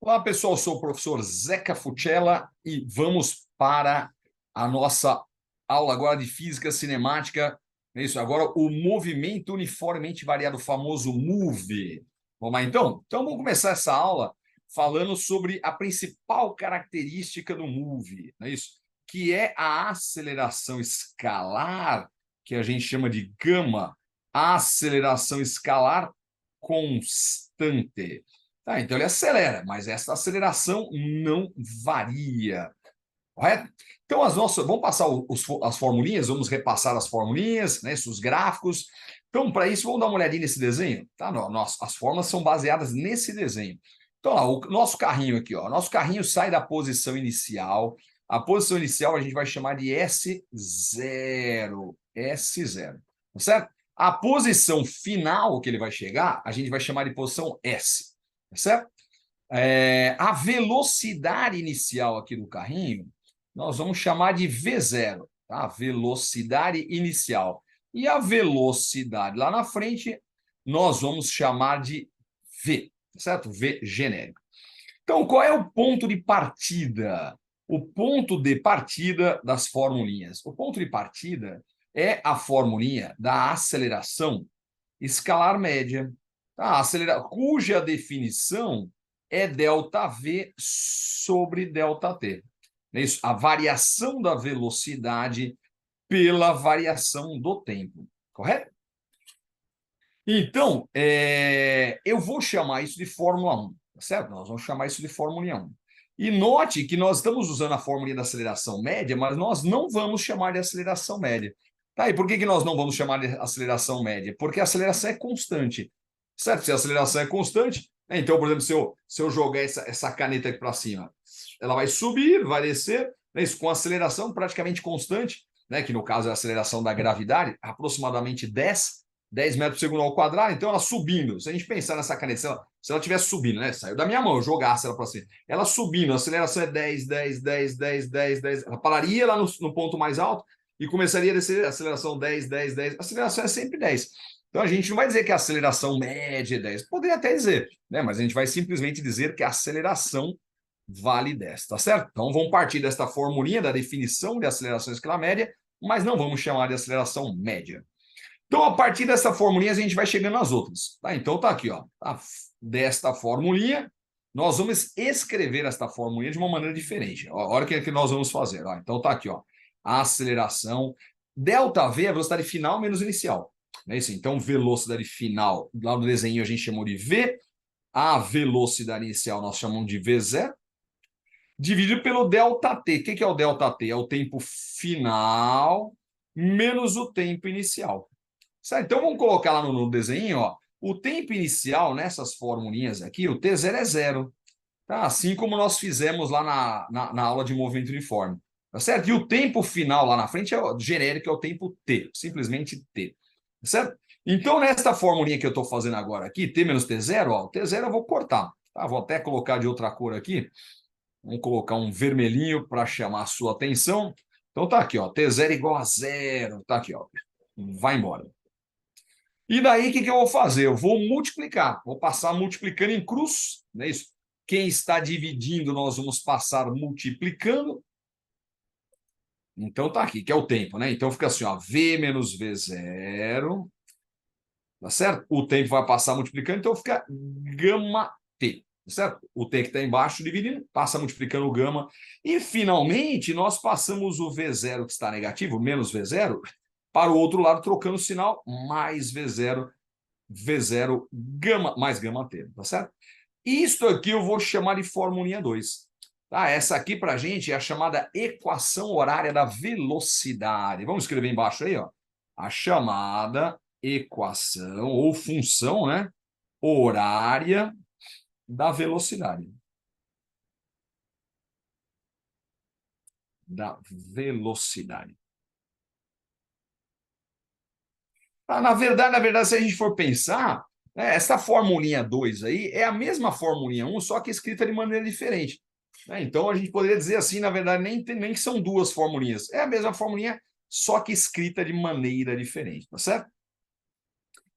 Olá, pessoal, eu sou o professor Zeca Futela e vamos para a nossa aula agora de física cinemática. É isso, agora o movimento uniformemente variado, o famoso MOVE. Vamos lá, então? Então, vamos começar essa aula falando sobre a principal característica do MOVE, não é isso? Que é a aceleração escalar, que a gente chama de gama, aceleração escalar constante. Tá, então ele acelera, mas essa aceleração não varia, correto? Então vamos passar as formulinhas, vamos repassar as formulinhas, né, os gráficos. Então, para isso, vamos dar uma olhadinha nesse desenho, tá? As fórmulas são baseadas nesse desenho. Então, lá, o nosso carrinho aqui, ó, nosso carrinho sai da posição inicial. A posição inicial a gente vai chamar de S0, S0, tá certo? A posição final que ele vai chegar, a gente vai chamar de posição S. Certo? A velocidade inicial aqui do carrinho, nós vamos chamar de V0, tá? Velocidade inicial. E a velocidade lá na frente, nós vamos chamar de V, certo? V genérico. Então, qual é o ponto de partida? O ponto de partida das formulinhas. O ponto de partida é a formulinha da aceleração escalar média, tá? Cuja definição é ΔV sobre ΔT. É isso, a variação da velocidade pela variação do tempo, correto? Então, eu vou chamar isso de Fórmula 1, tá certo? Nós vamos chamar isso de Fórmula 1. E note que nós estamos usando a fórmula da aceleração média, mas nós não vamos chamar de aceleração média. Tá, e por que nós não vamos chamar de aceleração média? Porque a aceleração é constante, certo? Se a aceleração é constante, então, por exemplo, se eu jogar essa caneta aqui para cima, ela vai subir, vai descer, né, isso com aceleração praticamente constante, né, que no caso é a aceleração da gravidade, aproximadamente 10 metros por segundo ao quadrado, então ela subindo. Se a gente pensar nessa caneta, se ela estivesse subindo, né? Saiu da minha mão, eu jogasse ela para cima. Ela subindo, a aceleração é 10, 10, 10, 10, 10, 10. Ela pararia lá no ponto mais alto e começaria a descer a aceleração 10, 10, 10. A aceleração é sempre 10. Então a gente não vai dizer que a aceleração média é 10. Poderia até dizer, né? Mas a gente vai simplesmente dizer que a aceleração vale 10, tá certo? Então vamos partir desta formulinha da definição de aceleração escalar média, mas não vamos chamar de aceleração média. Então, a partir dessa formulinha, a gente vai chegando nas outras. Tá? Então, tá aqui, ó. Tá? Desta formulinha, nós vamos escrever esta formulinha de uma maneira diferente. Olha o que nós vamos fazer. Ó. Então, tá aqui, ó. A aceleração. ΔV é a velocidade final menos inicial. É isso? Então, velocidade final, lá no desenho a gente chamou de V. A velocidade inicial nós chamamos de V0. Dividido pelo ΔT. O que é o ΔT? É o tempo final menos o tempo inicial. Certo? Então, vamos colocar lá no desenho, ó, o tempo inicial nessas formulinhas aqui, o T0 é 0. Tá? Assim como nós fizemos lá na aula de movimento uniforme. Tá certo? E o tempo final lá na frente é o genérico, é o tempo T, simplesmente T. Tá certo? Então, nesta formulinha que eu estou fazendo agora aqui, T menos T0, ó, o T0 eu vou cortar. Tá? Vou até colocar de outra cor aqui. Vamos colocar um vermelhinho para chamar a sua atenção. Então, tá aqui, ó, T0 igual a 0. Tá aqui, ó. Vai embora. E daí, o que eu vou fazer? Eu vou multiplicar. Vou passar multiplicando em cruz, não é isso? Quem está dividindo, nós vamos passar multiplicando. Então, tá aqui, que é o tempo, né? Então, fica assim, ó, V menos V0. Tá certo? O tempo vai passar multiplicando, então fica gama T. Tá certo? O T que está embaixo dividindo, passa multiplicando o gama. E, finalmente, nós passamos o V0 que está negativo, menos V0, para o outro lado, trocando o sinal, mais V0, V0 gama, mais gama T, tá certo? Isto aqui eu vou chamar de formulinha 2. Tá? Essa aqui para a gente é a chamada equação horária da velocidade. Vamos escrever embaixo aí, ó. A chamada equação ou função, né, horária da velocidade. Da velocidade. Na verdade, se a gente for pensar, né, essa formulinha 2 aí é a mesma formulinha 1, só que escrita de maneira diferente. Né? Então, a gente poderia dizer assim, na verdade, nem que são duas formulinhas. É a mesma formulinha, só que escrita de maneira diferente, tá certo?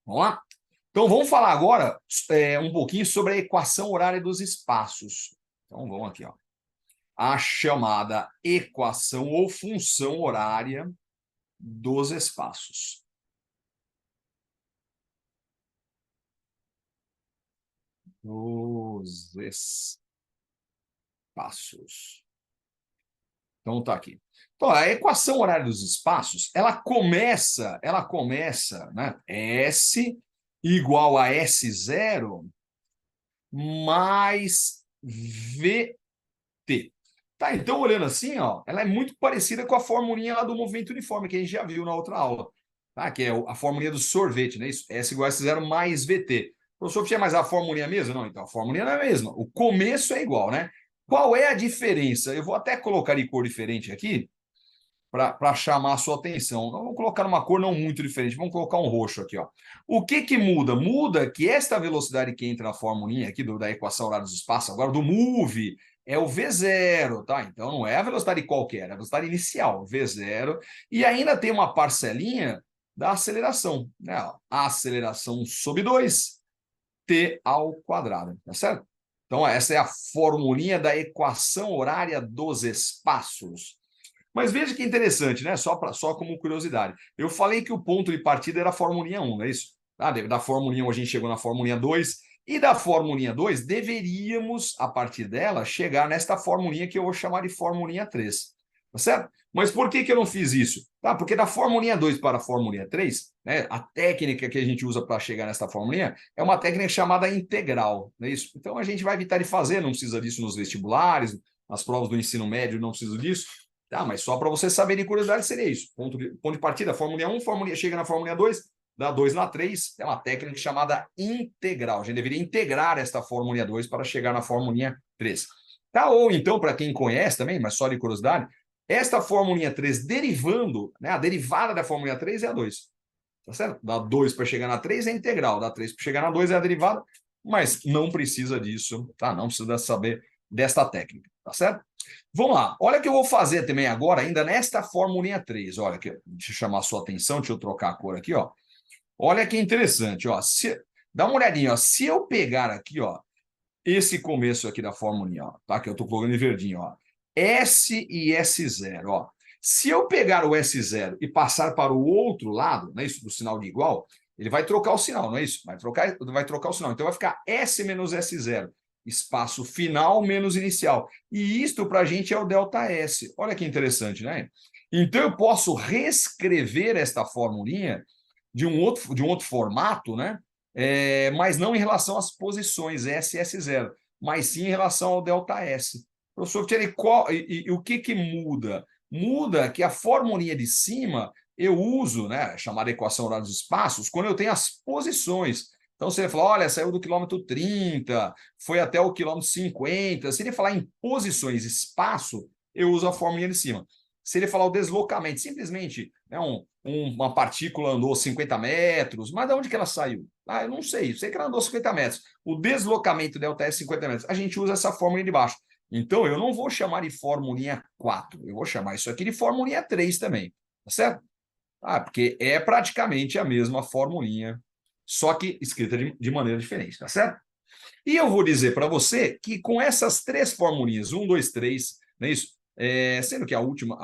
Vamos lá? Então, vamos falar agora um pouquinho sobre a equação horária dos espaços. Então, vamos aqui, ó. A chamada equação ou função horária dos espaços. Dos espaços. Então, tá aqui. Então, a equação horária dos espaços, ela começa, né? S igual a S0 mais VT. Tá, então, olhando assim, ó, ela é muito parecida com a formulinha lá do movimento uniforme, que a gente já viu na outra aula, tá? Que é a formulinha do sorvete, né? Isso, S igual a S0 mais VT. Professor, tinha mais a formulinha mesmo? Não, então a formulinha não é a mesma. O começo é igual, né? Qual é a diferença? Eu vou até colocar em cor diferente aqui, para chamar a sua atenção. Vamos colocar uma cor não muito diferente, vamos colocar um roxo aqui, ó. O que que muda? Muda que esta velocidade que entra na formulinha aqui da equação horária dos espaços, agora do move, é o V0, tá? Então não é a velocidade qualquer, é a velocidade inicial, V0, e ainda tem uma parcelinha da aceleração, né? A aceleração sobre 2, t ao quadrado, tá certo? Então essa é a formulinha da equação horária dos espaços. Mas veja que interessante, né? Só como curiosidade. Eu falei que o ponto de partida era a formulinha 1, não é isso? Da formulinha 1 a gente chegou na formulinha 2, e da formulinha 2 deveríamos, a partir dela, chegar nesta formulinha que eu vou chamar de formulinha 3. Tá certo? Mas por que eu não fiz isso? Tá, porque da formulinha 2 para a formulinha 3, né, a técnica que a gente usa para chegar nesta formulinha é uma técnica chamada integral, não é isso? Então a gente vai evitar de fazer, não precisa disso nos vestibulares, nas provas do ensino médio não precisa disso. Tá, mas só para você saber de curiosidade seria isso. Ponto de partida, fórmula 1, chega na fórmula 2, dá 2 na 3, é uma técnica chamada integral. A gente deveria integrar esta fórmula 2 para chegar na fórmula 3. Tá, ou então, para quem conhece também, mas só de curiosidade, esta fórmula 3 derivando, né, a derivada da fórmula 3 é a 2. Tá certo? Dá 2 para chegar na 3 é integral, dá 3 para chegar na 2 é a derivada, mas não precisa disso, tá? Não precisa saber desta técnica, tá certo? Vamos lá, olha o que eu vou fazer também agora, ainda nesta formulinha 3. Olha, deixa eu chamar a sua atenção, deixa eu trocar a cor aqui, ó. Olha que interessante, ó. Dá uma olhadinha, ó. Se eu pegar aqui, ó, esse começo aqui da formulinha, ó, tá? Que eu estou colocando em verdinho, ó. S e S0, ó. Se eu pegar o S0 e passar para o outro lado, né, isso do sinal de igual, ele vai trocar o sinal, não é isso? Vai trocar o sinal. Então vai ficar S menos S0, espaço final menos inicial. E isto para a gente é o ΔS. Olha que interessante, né? Então eu posso reescrever esta formulinha de um outro formato, né? Mas não em relação às posições S e S0, mas sim em relação ao ΔS. Professor, e o que muda? Muda que a formulinha de cima eu uso, né, chamada equação horária dos espaços, quando eu tenho as posições. Então, se ele falar, olha, saiu do quilômetro 30, foi até o quilômetro 50. Se ele falar em posições, espaço, eu uso a formulinha de cima. Se ele falar o deslocamento, simplesmente, né, uma partícula andou 50 metros, mas de onde que ela saiu? Ah, eu não sei que ela andou 50 metros. O deslocamento delta é 50 metros. A gente usa essa fórmula de baixo. Então, eu não vou chamar de formulinha 4, eu vou chamar isso aqui de formulinha 3 também, tá certo? Porque é praticamente a mesma formulinha, só que escrita de maneira diferente, tá certo? E eu vou dizer para você que com essas três formulinhas, 1, 2, 3, não é isso? Sendo que a última,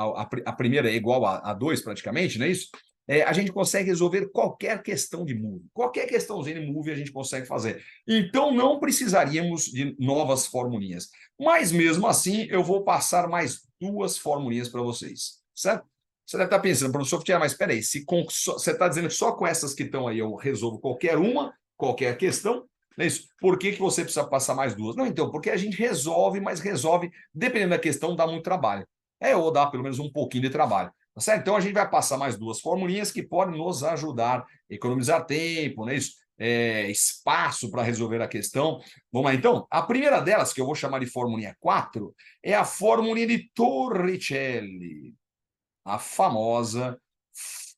a primeira é igual a 2 praticamente, não é isso? A gente consegue resolver qualquer questão de move. Qualquer questãozinha de move a gente consegue fazer. Então não precisaríamos de novas formulinhas. Mas mesmo assim, eu vou passar mais duas formulinhas para vocês, certo? Você deve estar pensando, professor, mas espera aí, você está dizendo que só com essas que estão aí eu resolvo qualquer questão, não é isso? Por que você precisa passar mais duas? Não, então, porque a gente resolve, mas resolve, dependendo da questão, dá muito trabalho. Ou dá pelo menos um pouquinho de trabalho. Tá certo? Então, a gente vai passar mais duas formulinhas que podem nos ajudar a economizar tempo, não é isso? Espaço para resolver a questão. Vamos lá, então. A primeira delas, que eu vou chamar de formulinha 4, é a formulinha de Torricelli. A famosa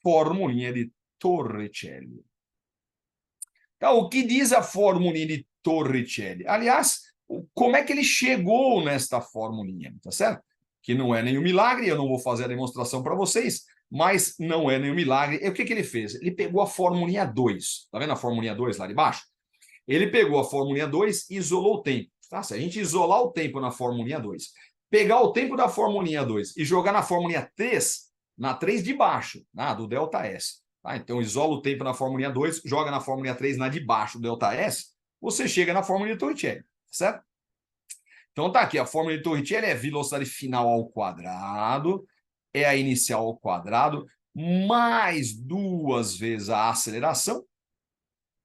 formulinha de Torricelli. Então, o que diz a formulinha de Torricelli? Aliás, como é que ele chegou nesta formulinha, tá certo? Que não é nenhum milagre, eu não vou fazer a demonstração para vocês, mas não é nenhum milagre. E o que ele fez? Ele pegou a formulinha 2, tá vendo a formulinha 2 lá de baixo? Ele pegou a formulinha 2 e isolou o tempo. Tá? Se a gente isolar o tempo na formulinha 2, pegar o tempo da formulinha 2 e jogar na formulinha 3, na 3 de baixo, do ΔS. Tá? Então, isola o tempo na formulinha 2, joga na formulinha 3, na de baixo do ΔS, você chega na fórmula de Torricelli, certo? Então tá aqui, a fórmula de Torricelli é velocidade final ao quadrado, é a inicial ao quadrado, mais 2 vezes a aceleração,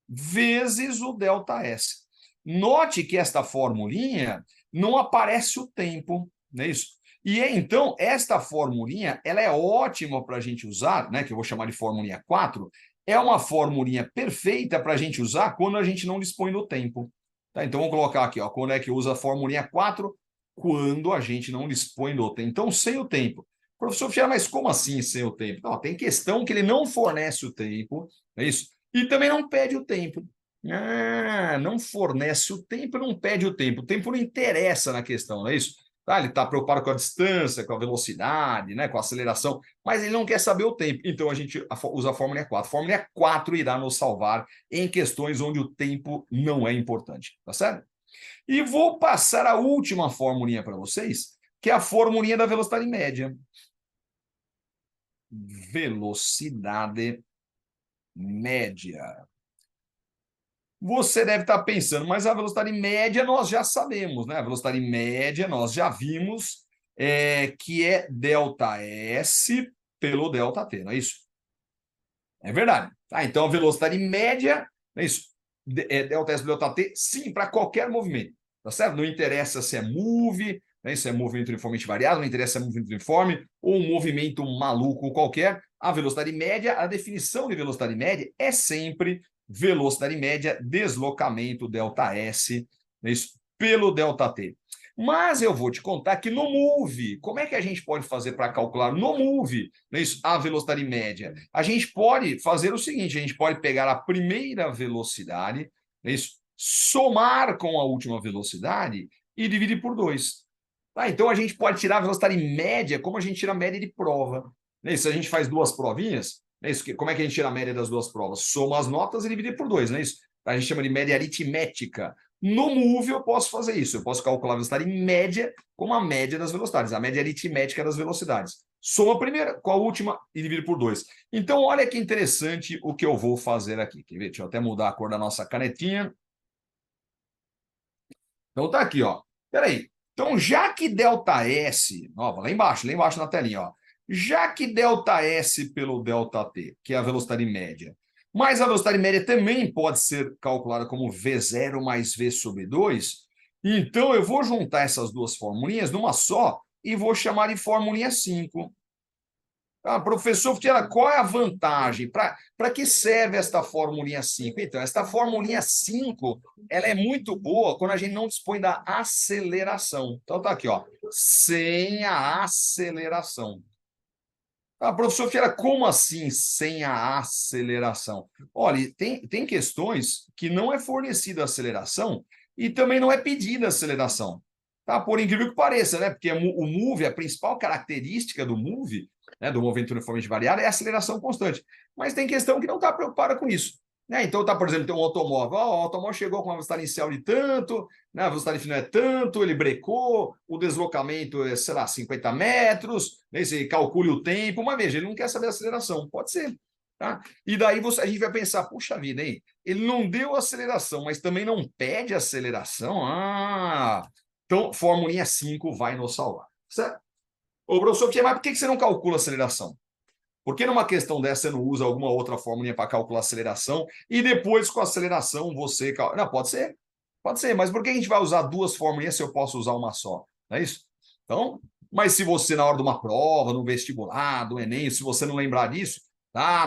vezes o ΔS. Note que esta formulinha não aparece o tempo, não é isso? E então, esta formulinha, ela é ótima para a gente usar, né, que eu vou chamar de formulinha 4, é uma formulinha perfeita para a gente usar quando a gente não dispõe do tempo. Tá? Então, vamos colocar aqui, ó, quando é que usa a formulinha 4? Quando a gente não dispõe do tempo. Então, sem o tempo. Professor Fiera, mas como assim sem o tempo? Não, tem questão que ele não fornece o tempo, não é isso? E também não pede o tempo. Não fornece o tempo, não pede o tempo. O tempo não interessa na questão, não é isso? Tá? Ele está preocupado com a distância, com a velocidade, né, com a aceleração, mas ele não quer saber o tempo. Então a gente usa a fórmula 4. A fórmula 4 irá nos salvar em questões onde o tempo não é importante, tá certo? E vou passar a última formulinha para vocês, que é a formulinha da velocidade média. Velocidade média. Você deve estar pensando, mas a velocidade média nós já sabemos, né? A velocidade média nós já vimos que é ΔS pelo ΔT, não é isso? É verdade. Então, a velocidade média, não é isso? ΔS pelo ΔT, sim, para qualquer movimento, tá certo? Não interessa se é move, né? Se é movimento uniformemente variado, não interessa se é movimento uniforme ou um movimento maluco qualquer. A velocidade média, a definição de velocidade média é sempre velocidade média, deslocamento ΔS, né, isso, pelo ΔT. Mas eu vou te contar que no MOVE, como é que a gente pode fazer para calcular no MOVE, né, isso, a velocidade média? A gente pode fazer o seguinte, a gente pode pegar a primeira velocidade, né, isso, somar com a última velocidade e dividir por 2. Tá? Então a gente pode tirar a velocidade média como a gente tira a média de prova. Né? Se a gente faz 2 provinhas, é isso. Como é que a gente tira a média das 2 provas? Soma as notas e divide por 2, não é isso? A gente chama de média aritmética. No MOVE eu posso fazer isso. Eu posso calcular a velocidade média como a média das velocidades, a média aritmética das velocidades. Soma a primeira com a última e divide por 2. Então, olha que interessante o que eu vou fazer aqui. Quer ver? Deixa eu até mudar a cor da nossa canetinha. Então, tá aqui, ó. Peraí. Então, já que ΔS, ó, lá embaixo na telinha, ó. Já que ΔS pelo ΔT, que é a velocidade média, mas a velocidade média também pode ser calculada como V0 mais V sobre 2, então eu vou juntar essas duas formulinhas numa só e vou chamar de formulinha 5. Professor, qual é a vantagem? Para que serve esta formulinha 5? Então, esta formulinha 5, ela é muito boa quando a gente não dispõe da aceleração. Então, tá aqui, ó, sem a aceleração. Professor Fiera, como assim sem a aceleração? Olha, tem questões que não é fornecida a aceleração e também não é pedida a aceleração. Tá? Por incrível que pareça, né? Porque o MOVE, a principal característica do MOVE, né, do movimento uniformemente variado, é a aceleração constante. Mas tem questão que não está preocupada com isso. Né? Então, tá, por exemplo, tem um automóvel. O automóvel chegou com uma velocidade inicial de tanto, né, a velocidade final é tanto, ele brecou, o deslocamento é, sei lá, 50 metros, né, você calcule o tempo, mas veja, ele não quer saber a aceleração. Pode ser. Tá? E daí a gente vai pensar, puxa vida, hein? Ele não deu aceleração, mas também não pede aceleração. Então, formulinha 5 vai nos salvar. Certo? Ô, professor, mas por que você não calcula a aceleração? Por que numa questão dessa você não usa alguma outra fórmula para calcular a aceleração e depois com a aceleração você... Não, pode ser, mas por que a gente vai usar duas fórmulas se eu posso usar uma só? Não é isso? Então, mas se você na hora de uma prova, no vestibular, do Enem, se você não lembrar disso,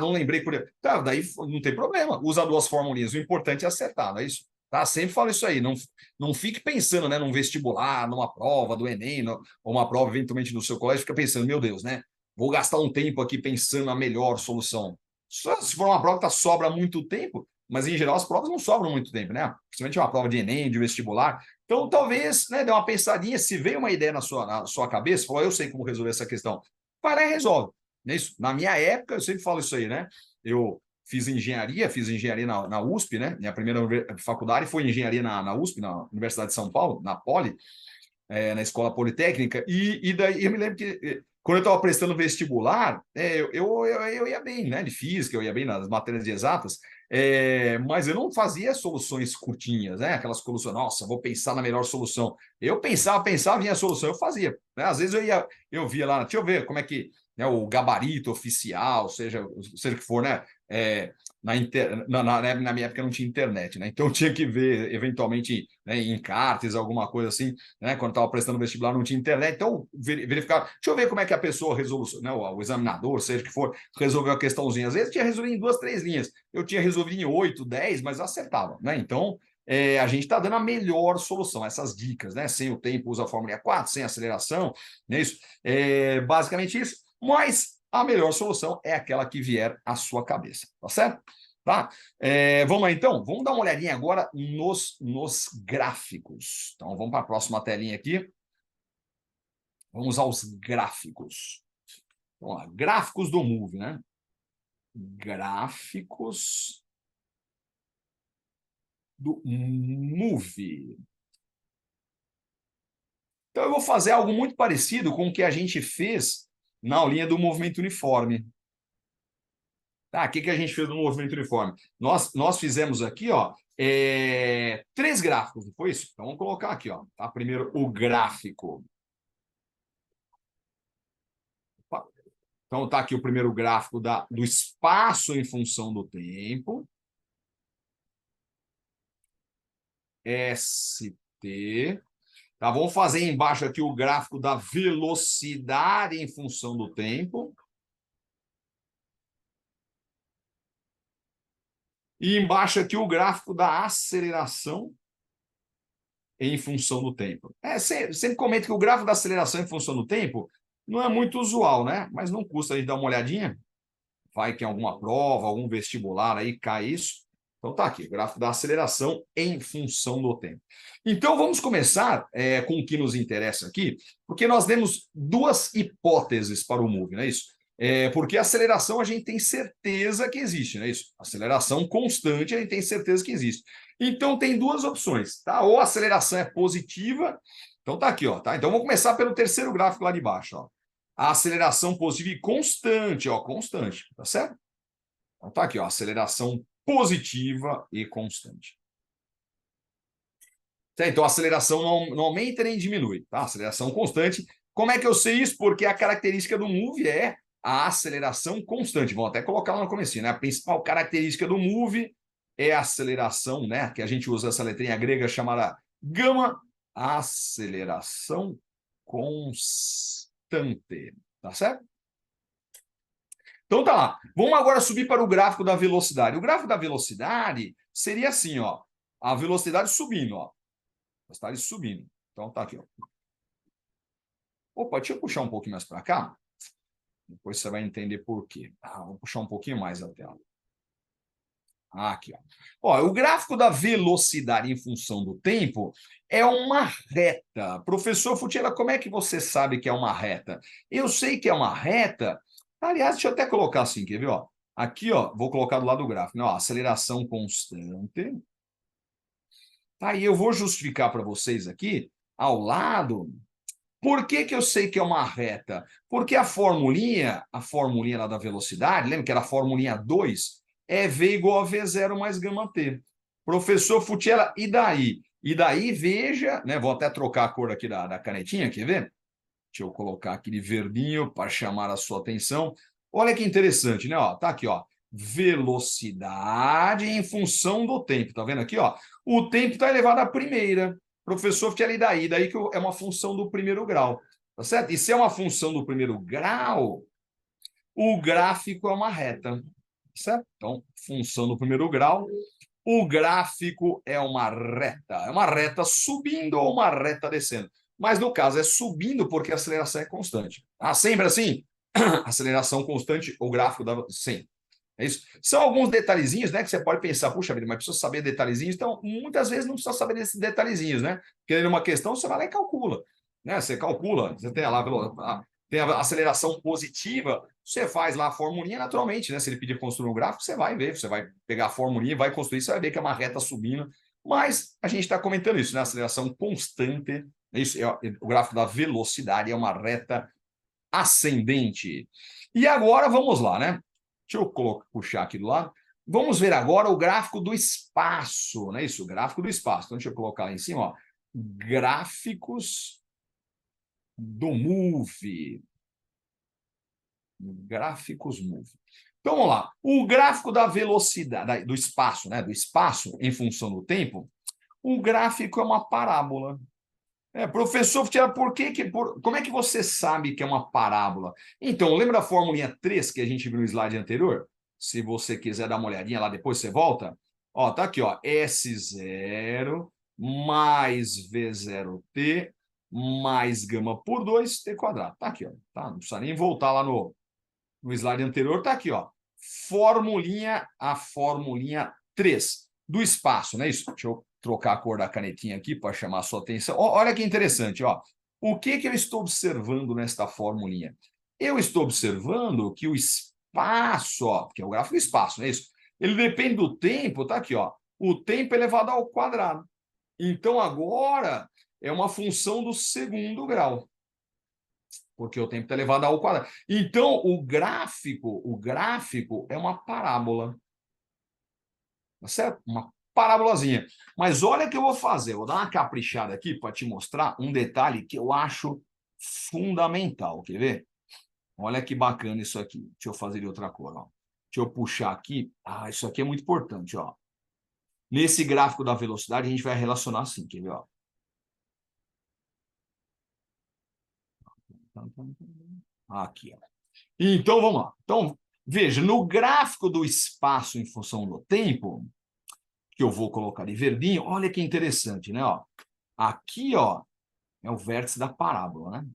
não lembrei por... Tá, daí não tem problema, usa duas fórmulas, o importante é acertar, não é isso? Tá? Sempre falo isso aí, não fique pensando, né, num vestibular, numa prova do Enem, ou uma prova eventualmente no seu colégio, fica pensando, meu Deus, né? Vou gastar um tempo aqui pensando na melhor solução. Só se for uma prova que sobra muito tempo, mas em geral as provas não sobram muito tempo, né? Principalmente uma prova de Enem, de vestibular. Então, talvez, né, dê uma pensadinha, se veio uma ideia na sua cabeça, falou, eu sei como resolver essa questão. Vai lá e resolve. Isso. Na minha época, eu sempre falo isso aí, né? Eu fiz engenharia na USP, né? Minha primeira faculdade foi engenharia na USP, na Universidade de São Paulo, na Poli, na Escola Politécnica, e daí eu me lembro que quando eu estava prestando vestibular, eu ia bem, né? De física, eu ia bem nas matérias de exatas, mas eu não fazia soluções curtinhas, né? Aquelas soluções, nossa, vou pensar na melhor solução. Eu pensava, vinha a solução, eu fazia. Né? Às vezes eu via lá, deixa eu ver como é que né, o gabarito oficial, seja o que for, né? Na minha época não tinha internet, né? Então eu tinha que ver, eventualmente, né, em cartas, alguma coisa assim, né? Quando estava prestando vestibular, não tinha internet, então verificar, deixa eu ver como é que a pessoa resolveu, né? O examinador, seja que for, resolveu a questãozinha. Às vezes tinha resolvido em 2, 3 linhas, eu tinha resolvido em 8, 10, mas acertava, né? Então a gente está dando a melhor solução, essas dicas, né? Sem o tempo, usa a Fórmula 4, sem aceleração, né? Isso. Basicamente isso, mas a melhor solução é aquela que vier à sua cabeça, tá certo? Tá? Vamos lá, então? Vamos dar uma olhadinha agora nos gráficos. Então, vamos para a próxima telinha aqui. Vamos aos gráficos. Vamos lá, gráficos do Move, né? Gráficos do Move. Então, eu vou fazer algo muito parecido com o que a gente fez na aulinha do movimento uniforme. Tá, o que a gente fez no movimento uniforme? Nós fizemos aqui, ó, 3 gráficos, não foi isso? Então, vamos colocar aqui, ó. Tá? Primeiro, o gráfico. Então, tá aqui o primeiro gráfico do espaço em função do tempo. ST. Tá, vamos fazer embaixo aqui o gráfico da velocidade em função do tempo. E embaixo aqui o gráfico da aceleração em função do tempo. Sempre comento que o gráfico da aceleração em função do tempo não é muito usual, né? Mas não custa a gente dar uma olhadinha. Vai que em alguma prova, algum vestibular aí cai isso. Então tá aqui, o gráfico da aceleração em função do tempo. Então vamos começar com o que nos interessa aqui, porque nós temos 2 hipóteses para o MOVE, não é isso? Porque a aceleração a gente tem certeza que existe, não é isso? Aceleração constante a gente tem certeza que existe. Então tem 2 opções, tá? Ou a aceleração é positiva, então tá aqui, ó, tá? Então vamos começar pelo terceiro gráfico lá de baixo, ó. A aceleração positiva e constante, ó, constante, tá certo? Então tá aqui, ó, aceleração positiva e constante. Então a aceleração não aumenta nem diminui, tá? Aceleração constante. Como é que eu sei isso? Porque a característica do MOVE é a aceleração constante. Vamos até colocar lá no começo, né? A principal característica do MOVE é a aceleração, né? Que a gente usa essa letrinha grega chamada gama, aceleração constante, tá certo? Então tá lá. Vamos agora subir para o gráfico da velocidade. O gráfico da velocidade seria assim, ó. A velocidade subindo, ó. Velocidade subindo. Então tá aqui, ó. Opa, deixa eu puxar um pouquinho mais para cá. Depois você vai entender por quê. Vou puxar um pouquinho mais a tela. Aqui, ó. Ó, o gráfico da velocidade em função do tempo é uma reta. Professor Futiela, como é que você sabe que é uma reta? Eu sei que é uma reta. Aliás, deixa eu até colocar assim, quer ver? Ó? Aqui, ó, vou colocar do lado do gráfico, né? Ó, aceleração constante. Tá, e eu vou justificar para vocês aqui, ao lado, por que eu sei que é uma reta? Porque a formulinha lá da velocidade, lembra que era a formulinha 2, é V igual a V0 mais gama T. Professor Futiela, e daí? E daí, veja, né? Vou até trocar a cor aqui da canetinha, quer ver? Deixa eu colocar aqui de verdinho para chamar a sua atenção. Olha que interessante, né? Ó, tá aqui, ó. Velocidade em função do tempo. Tá vendo aqui, ó? O tempo está elevado à primeira. Professor, que é daí que é uma função do primeiro grau. Tá certo? E se é uma função do primeiro grau, o gráfico é uma reta. Certo? Então, função do primeiro grau, o gráfico é uma reta. É uma reta subindo ou uma reta descendo. Mas no caso é subindo porque a aceleração é constante. Sempre assim? Aceleração constante, o gráfico da. Sim. É isso. São alguns detalhezinhos, né? Que você pode pensar, puxa vida, mas precisa saber detalhezinhos. Então, muitas vezes não precisa saber desses detalhezinhos, né? Porque numa questão você vai lá e calcula. Né? Você calcula, você tem lá tem a aceleração positiva, você faz lá a formulinha naturalmente, né? Se ele pedir construir um gráfico, você vai ver, você vai pegar a formulinha, vai construir, você vai ver que é uma reta subindo. Mas a gente está comentando isso, né? Aceleração constante, isso, o gráfico da velocidade é uma reta ascendente. E agora vamos lá, né? Deixa eu puxar aqui do lado. Vamos ver agora o gráfico do espaço, não é isso? O gráfico do espaço. Então, deixa eu colocar lá em cima, ó. Gráficos do Move. Gráficos Move. Então, vamos lá. O gráfico da velocidade, do espaço, né? Do espaço em função do tempo, o gráfico é uma parábola. Professor, como é que você sabe que é uma parábola? Então, lembra da formulinha 3 que a gente viu no slide anterior? Se você quiser dar uma olhadinha lá, depois você volta. Ó, tá aqui, ó, S0 mais V0T mais gama por 2 T quadrado. Tá aqui, ó. Tá? Não precisa nem voltar lá no slide anterior, tá aqui, ó. A formulinha 3 do espaço, não é isso? Deixa eu trocar a cor da canetinha aqui para chamar a sua atenção. Olha que interessante, ó. O que eu estou observando nesta formulinha? Eu estou observando que o espaço, ó, que é o gráfico do espaço, não é isso? Ele depende do tempo, tá aqui, ó. O tempo elevado ao quadrado. Então, agora é uma função do segundo grau, porque o tempo está elevado ao quadrado. Então, o gráfico é uma parábola, tá certo? Uma parábolazinha. Mas olha o que eu vou fazer, eu vou dar uma caprichada aqui para te mostrar um detalhe que eu acho fundamental, quer ver? Olha que bacana isso aqui. Deixa eu fazer de outra cor, ó. Deixa eu puxar aqui. Ah, isso aqui é muito importante, ó. Nesse gráfico da velocidade, a gente vai relacionar assim, quer ver, ó? Aqui, ó. Então, vamos lá. Então, veja, no gráfico do espaço em função do tempo, que eu vou colocar de verdinho, olha que interessante, né? Ó, aqui, ó, é o vértice da parábola, né?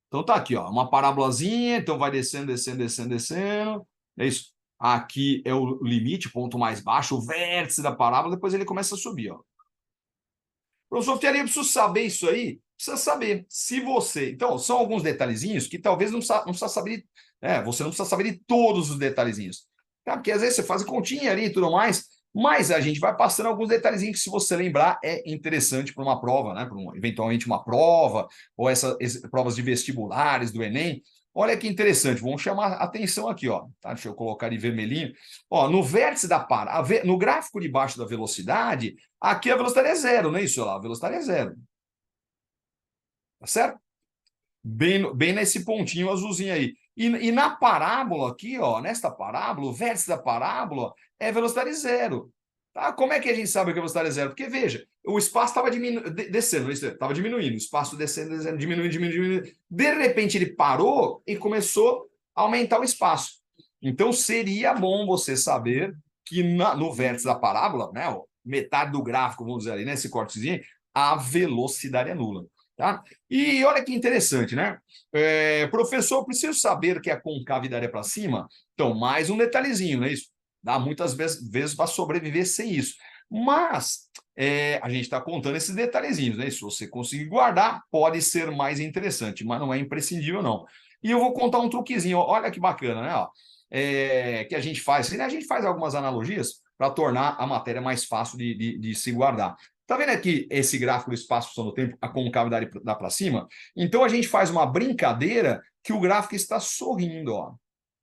Então tá aqui, ó, uma parábolazinha, então vai descendo, descendo, descendo, descendo. É isso. Aqui é o limite, ponto mais baixo, o vértice da parábola, depois ele começa a subir, ó. Professor Fiaria, eu preciso saber isso aí? Precisa saber. Se você. Então, são alguns detalhezinhos que talvez não precisa saber. Você não precisa saber de todos os detalhezinhos. Tá? Porque às vezes você faz continha ali e tudo mais, mas a gente vai passando alguns detalhezinhos que, se você lembrar, é interessante para uma prova, né? Para eventualmente uma prova, ou essas provas de vestibulares do Enem. Olha que interessante, vamos chamar a atenção aqui, ó. Tá? Deixa eu colocar de vermelhinho. Ó, no vértice da no gráfico de baixo da velocidade, aqui a velocidade é zero, não é isso? Lá, a velocidade é zero. Tá certo? Bem nesse pontinho azulzinho aí. E na parábola aqui, ó, nesta parábola, o vértice da parábola é velocidade zero. Tá? Como é que a gente sabe que a velocidade é zero? Porque, veja, o espaço estava descendo, estava diminuindo, o espaço descendo, descendo, diminuindo, diminuindo, diminuindo. De repente ele parou e começou a aumentar o espaço. Então seria bom você saber que no vértice da parábola, né, ó, metade do gráfico, vamos dizer ali, nesse cortezinho, a velocidade é nula. Tá? E olha que interessante, né? Professor, preciso saber que a concavidade é para cima? Então, mais um detalhezinho, não é isso? Dá muitas vezes para sobreviver sem isso. Mas a gente está contando esses detalhezinhos, né? Se você conseguir guardar, pode ser mais interessante, mas não é imprescindível, não. E eu vou contar um truquezinho, olha que bacana, né? Ó, que a gente faz. A gente faz algumas analogias para tornar a matéria mais fácil de se guardar. Tá vendo aqui esse gráfico do espaço função do tempo, a concavidade dá para cima? Então a gente faz uma brincadeira que o gráfico está sorrindo, ó.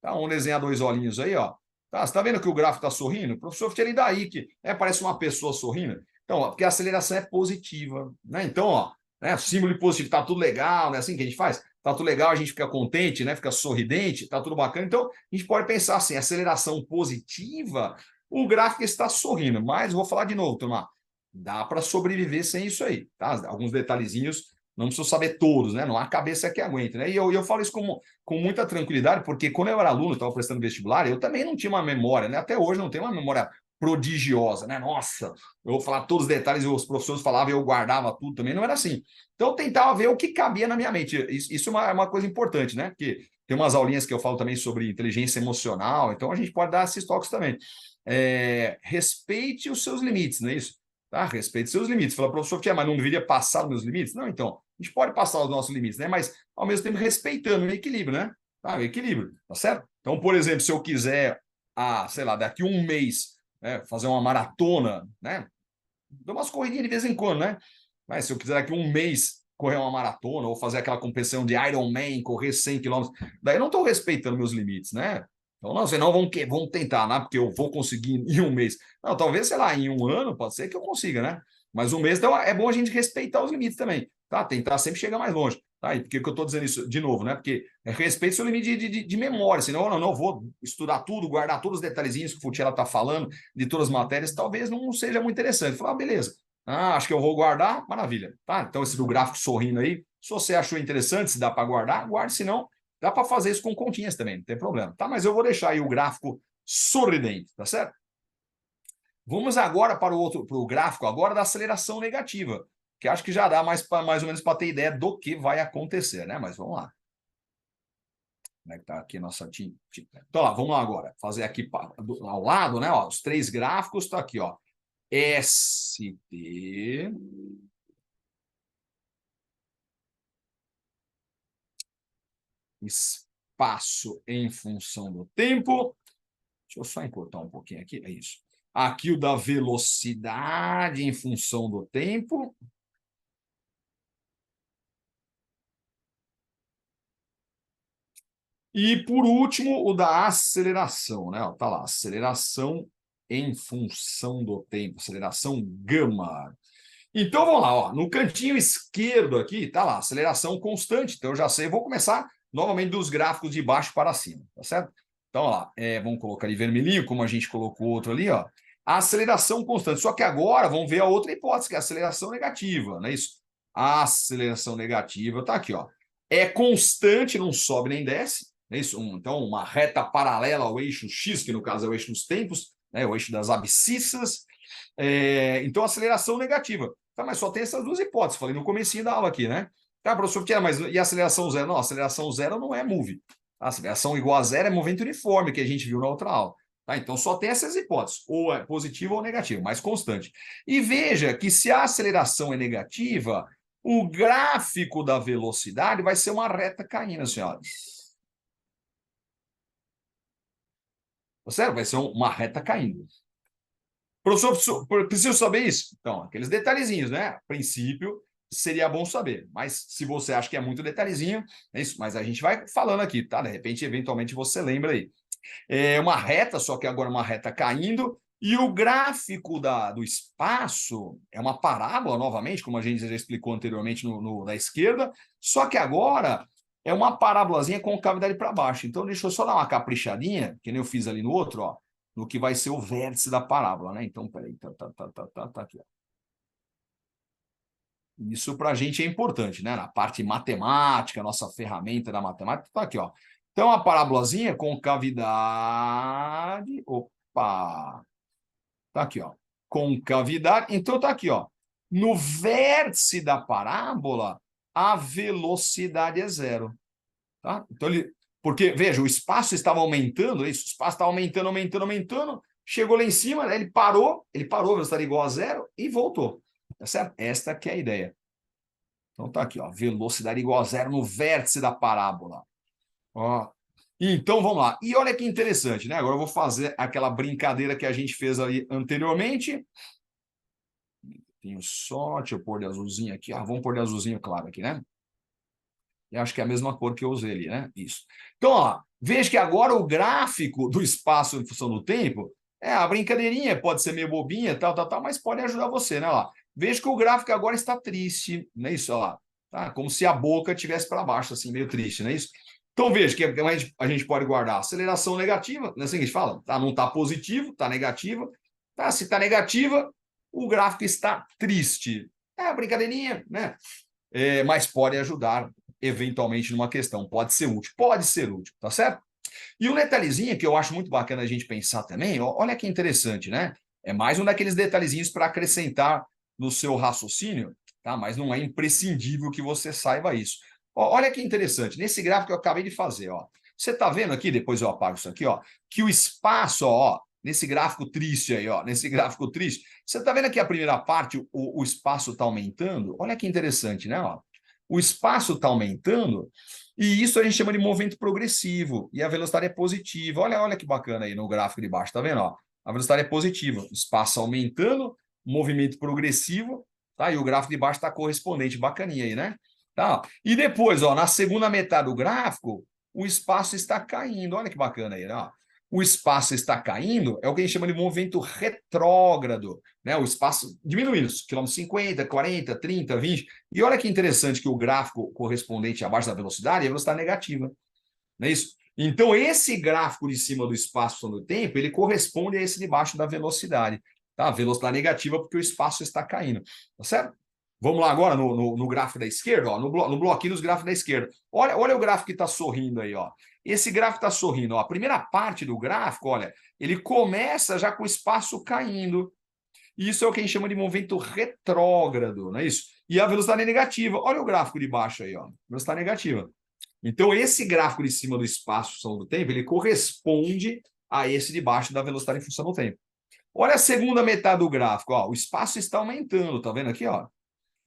Tá? Vamos desenhar dois olhinhos aí, ó. Tá? Você tá vendo que o gráfico está sorrindo? O professor Fieri daí que parece uma pessoa sorrindo. Então, ó, porque a aceleração é positiva, né? Então, ó, né, símbolo de positivo, tá tudo legal, né? Assim que a gente faz, tá tudo legal, a gente fica contente, né? Fica sorridente, tá tudo bacana. Então, a gente pode pensar assim, aceleração positiva, o gráfico está sorrindo. Mas vou falar de novo, turma. Dá para sobreviver sem isso aí, tá? Alguns detalhezinhos, não preciso saber todos, né? Não há cabeça que aguente, né? E eu falo isso com muita tranquilidade, porque quando eu era aluno, estava prestando vestibular, eu também não tinha uma memória, né? Até hoje não tenho uma memória prodigiosa, né? Nossa, eu vou falar todos os detalhes, os professores falavam e eu guardava tudo também, não era assim. Então eu tentava ver o que cabia na minha mente. Isso é uma coisa importante, né? Porque tem umas aulinhas que eu falo também sobre inteligência emocional, então a gente pode dar esses toques também. Respeite os seus limites, não é isso? Tá? Respeite seus limites. Fala, professor, mas não deveria passar dos meus limites? Não, então, A gente pode passar os nossos limites, né? Mas, ao mesmo tempo, respeitando o equilíbrio, né? Tá? O equilíbrio, tá certo? Então, por exemplo, se eu quiser, sei lá, daqui um mês, né, fazer uma maratona, né? Dou umas corridinhas de vez em quando, né? Mas se eu quiser daqui um mês correr uma maratona ou fazer aquela competição de Ironman, correr 100 quilômetros, daí eu não estou respeitando meus limites, né? Então, não, senão vamos tentar, né? Porque eu vou conseguir em um mês. Não, talvez, sei lá, em um ano pode ser que eu consiga, né? Mas um mês, então, é bom a gente respeitar os limites também, tá? Tentar sempre chegar mais longe, tá? E por que eu estou dizendo isso de novo, né? Porque respeito o seu limite de memória, senão eu não vou estudar tudo, guardar todos os detalhezinhos que o Futiela está falando, de todas as matérias, talvez não seja muito interessante. Falar, beleza, acho que eu vou guardar, maravilha, tá? Então, esse do gráfico sorrindo aí, se você achou interessante, se dá para guardar, guarde, se não, dá para fazer isso com continhas também, não tem problema, tá? Mas eu vou deixar aí o gráfico sorridente, tá certo? Vamos agora para o gráfico agora da aceleração negativa, que acho que já dá mais ou menos para ter ideia do que vai acontecer, né? Mas vamos lá. Como é que tá aqui a nossa tinta? Então, lá, vamos lá agora. Fazer aqui ao lado, né? Ó, os três gráficos, tá aqui, ó. ST, espaço em função do tempo. Deixa eu só encurtar um pouquinho aqui, é isso. Aqui o da velocidade em função do tempo. E, por último, o da aceleração, né? Tá lá, aceleração em função do tempo, aceleração gama. Então, vamos lá, ó, no cantinho esquerdo aqui, tá lá, aceleração constante. Então, eu já sei, vou começar novamente dos gráficos de baixo para cima, tá certo? Então, ó lá, vamos colocar ali vermelhinho, como a gente colocou outro ali, ó. A aceleração constante. Só que agora vamos ver a outra hipótese, que é a aceleração negativa, não é isso? A aceleração negativa tá aqui, ó. É constante, não sobe nem desce, não é isso? Então, uma reta paralela ao eixo X, que no caso é o eixo dos tempos, né? O eixo das abscissas. Então, aceleração negativa. Tá, mas só tem essas duas hipóteses, falei no comecinho da aula aqui, né? Tá, professor, mas e aceleração zero? Não, aceleração zero não é move. A aceleração igual a zero é movimento uniforme, que a gente viu na outra aula. Tá, então, só tem essas hipóteses, ou é positivo ou negativo, mais constante. E veja que se a aceleração é negativa, o gráfico da velocidade vai ser uma reta caindo, senhoras. Tá certo? Vai ser uma reta caindo. Professor, preciso saber isso? Então, aqueles detalhezinhos, né? A princípio, seria bom saber. Mas se você acha que é muito detalhezinho, é isso. Mas a gente vai falando aqui, tá? De repente, eventualmente, você lembra aí. É uma reta, só que agora uma reta caindo. E o gráfico do espaço é uma parábola, novamente, como a gente já explicou anteriormente da esquerda. Só que agora é uma parábolazinha com cavidade para baixo. Então, deixa eu só dar uma caprichadinha, que nem eu fiz ali no outro, ó, no que vai ser o vértice da parábola, né? Então, peraí, tá aqui, ó. Isso para a gente é importante, né? Na parte matemática, nossa ferramenta da matemática, tá aqui, ó. Então, a parábolazinha com cavidade, opa, tá aqui, ó, concavidade. Então, tá aqui, ó. No vértice da parábola, a velocidade é zero, tá? Então, porque, veja, o espaço estava aumentando, isso, o espaço estava aumentando, chegou lá em cima, né, ele parou, a velocidade igual a zero e voltou, tá certo? Esta que é a ideia. Então tá aqui, ó, velocidade igual a zero no vértice da parábola. Ó. Então vamos lá. E olha que interessante, né? Agora eu vou fazer aquela brincadeira que a gente fez ali anteriormente. Tenho só, deixa eu pôr de azulzinho aqui. Vamos pôr de azulzinho claro aqui, né? Eu acho que é a mesma cor que eu usei ali, né? Isso. Então, ó, veja que agora o gráfico do espaço em função do tempo a brincadeirinha, pode ser meio bobinha, tal, mas pode ajudar você, né? Ó, veja que o gráfico agora está triste, não é isso? Ó, tá? Como se a boca estivesse para baixo, assim, meio triste, não é isso? Então, veja que a gente pode guardar aceleração negativa, não é assim que a gente fala? Tá? Não está positivo, está negativa. Tá? Se está negativa, o gráfico está triste. É a brincadeirinha, né? Mas pode ajudar eventualmente numa questão. Pode ser útil, tá certo? E um detalhezinho que eu acho muito bacana a gente pensar também, olha que interessante, né? É mais um daqueles detalhezinhos para acrescentar no seu raciocínio, tá? Mas não é imprescindível que você saiba isso. Olha que interessante, nesse gráfico que eu acabei de fazer, ó. Você está vendo aqui, depois eu apago isso aqui, ó, que o espaço, ó, nesse gráfico triste aí, ó, nesse gráfico triste, você está vendo aqui a primeira parte, o espaço está aumentando? Olha que interessante, né? Ó. o espaço está aumentando, e isso a gente chama de movimento progressivo, e a velocidade é positiva. Olha que bacana aí no gráfico de baixo, tá vendo? Ó? A velocidade é positiva, espaço aumentando, movimento progressivo, tá? E o gráfico de baixo está correspondente, bacaninha aí, né? Tá? E depois, ó, na segunda metade do gráfico, o espaço está caindo. Olha que bacana aí, né? O espaço está caindo, é o que a gente chama de movimento retrógrado, né? O espaço diminuindo, quilômetros 50, 40, 30, 20. E olha que interessante que o gráfico correspondente abaixo da velocidade é a velocidade negativa, não é isso? Então, esse gráfico de cima do espaço do tempo, ele corresponde a esse de baixo da velocidade, tá? Velocidade negativa porque o espaço está caindo, tá certo? Vamos lá agora no gráfico da esquerda, ó, no bloquinho dos gráficos da esquerda. Olha o gráfico que está sorrindo aí, ó. Esse gráfico está sorrindo, ó. A primeira parte do gráfico, olha, ele começa já com o espaço caindo. Isso é o que a gente chama de movimento retrógrado, não é isso? E a velocidade é negativa. Olha o gráfico de baixo aí, ó. Velocidade negativa. Então, esse gráfico de cima do espaço função do tempo, ele corresponde a esse de baixo da velocidade em função do tempo. Olha a segunda metade do gráfico, ó. O espaço está aumentando, tá vendo aqui, ó?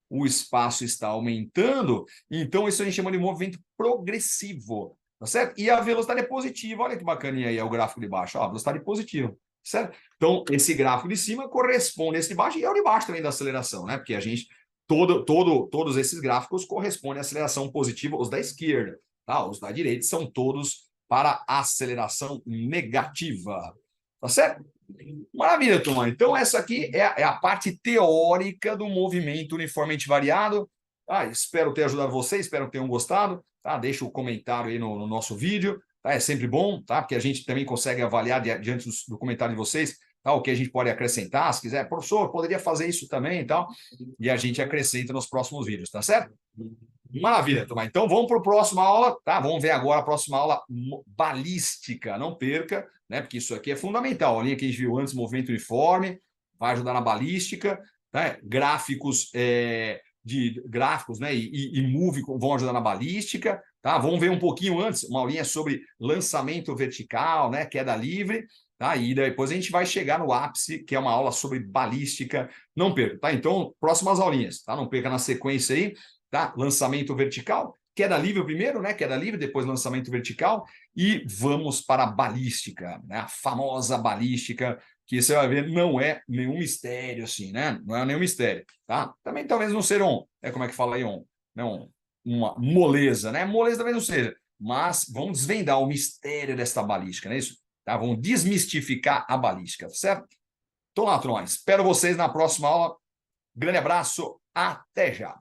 O espaço está aumentando, então isso a gente chama de movimento progressivo, tá certo? E a velocidade é positiva, olha que bacaninha aí, é o gráfico de baixo, ó, a velocidade é positiva, certo? Então, esse gráfico de cima corresponde a esse de baixo e é o de baixo também da aceleração, né? Porque a gente, todos esses gráficos correspondem à aceleração positiva, os da esquerda, tá? Os da direita são todos para aceleração negativa, tá certo? Maravilha, turma. Então, essa aqui é a parte teórica do movimento uniformemente variado. Espero ter ajudado vocês, espero que tenham gostado. Tá? Deixa o comentário aí no nosso vídeo. Tá? É sempre bom, tá? Porque a gente também consegue avaliar diante do comentário de vocês, tá? O que a gente pode acrescentar. Se quiser, professor, poderia fazer isso também e tal. E a gente acrescenta nos próximos vídeos, tá certo? Maravilha, turma. Então vamos para a próxima aula, tá? Vamos ver agora a próxima aula balística. Não perca, né? Porque isso aqui é fundamental. A linha que a gente viu antes, movimento uniforme, vai ajudar na balística, né? Gráficos gráficos, né? E move vão ajudar na balística, tá? Vamos ver um pouquinho antes, uma aulinha sobre lançamento vertical, né? Queda livre, tá? E depois a gente vai chegar no ápice, que é uma aula sobre balística. Não perca, tá? Então, próximas aulinhas, tá? Não perca na sequência aí. Tá? Lançamento vertical, queda livre primeiro, né? Queda livre, depois lançamento vertical, e vamos para a balística, né? A famosa balística, que você vai ver, não é nenhum mistério, assim, né? Não é nenhum mistério, tá? Também talvez não seja como é que fala aí, uma moleza, né? Moleza talvez não seja, mas vamos desvendar o mistério desta balística, não é isso? Tá? Vamos desmistificar a balística, certo? Então lá, turma, espero vocês na próxima aula. Grande abraço, até já!